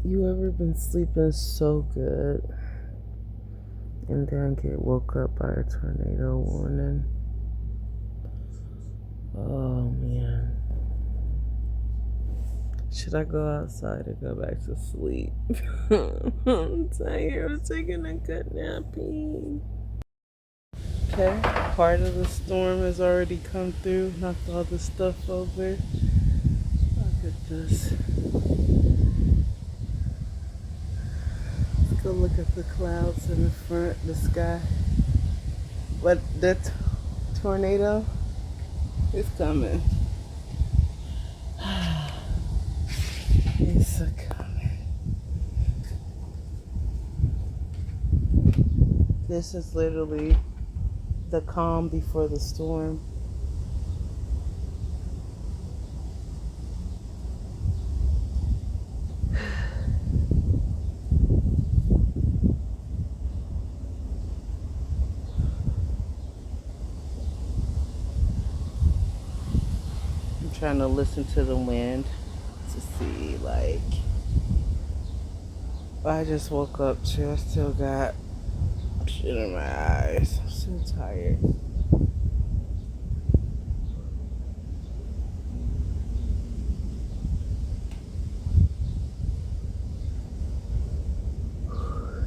You ever been sleeping so good and then get woke up by a tornado warning? Oh man. Should I go outside or go back to sleep? I'm tired of taking a good nappy. Okay, part of the storm has already come through, knocked all the stuff over. Look at this. Let's go look at the clouds in the front, the sky. But that tornado is coming. It's a coming. This is literally the calm before the storm. I'm trying to listen to the wind to see, like, I just woke up too. I still got shit in my eyes. I'm so tired.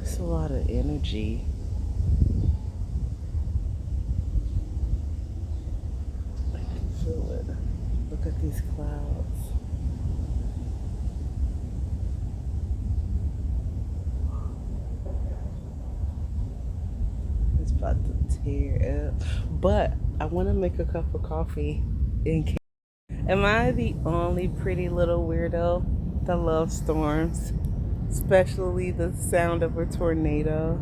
It's a lot of energy. I can feel it. Look at these clouds. It's about to tear up. But I want to make a cup of coffee in case. Am I the only pretty little weirdo that loves storms? Especially the sound of a tornado.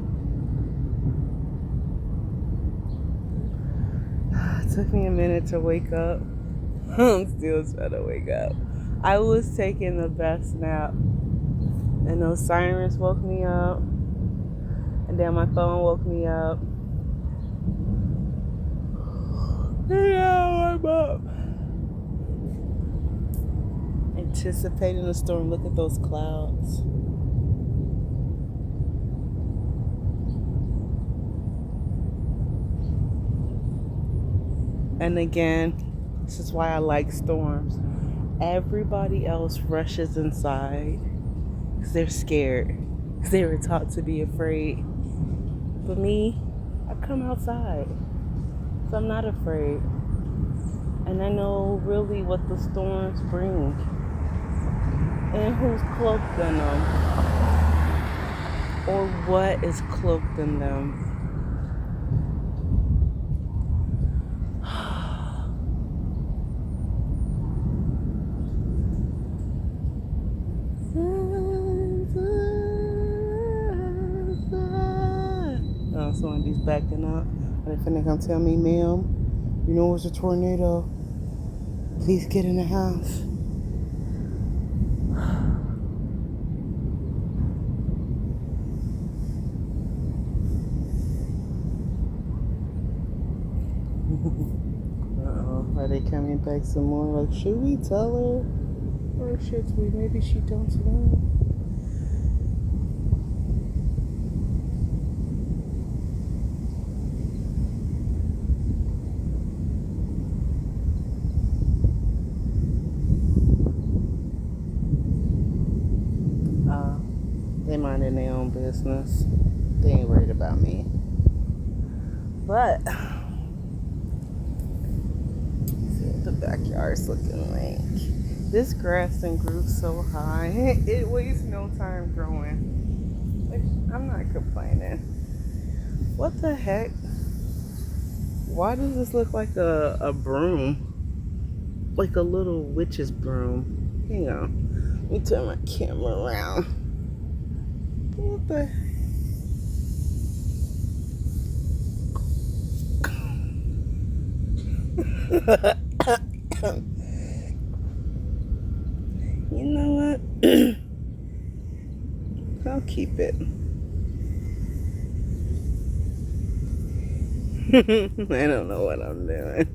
It took me a minute to wake up. I'm still trying to wake up. I was taking the best nap, and those sirens woke me up, and then my phone woke me up. And now I'm up. Anticipating a storm. Look at those clouds. And again, this is why I like storms. Everybody else rushes inside because they're scared, because they were taught to be afraid. But me, I come outside, so I'm not afraid. And I know really what the storms bring and who's cloaked in them, or what is cloaked in them. Oh, somebody's backing up. Are they finna come tell me, ma'am, you know it's a tornado? Please get in the house. Uh-oh. Are they coming back some more? Like, should we tell her? Or should we? Maybe she don't know. They minding their own business. They ain't worried about me. But see what the backyard's looking like. This grass and grew so high. It wastes no time growing. Like, I'm not complaining. What the heck? Why does this look like a broom? Like a little witch's broom. Hang on. Let me turn my camera around. What the? You know what? I'll keep it. I don't know what I'm doing.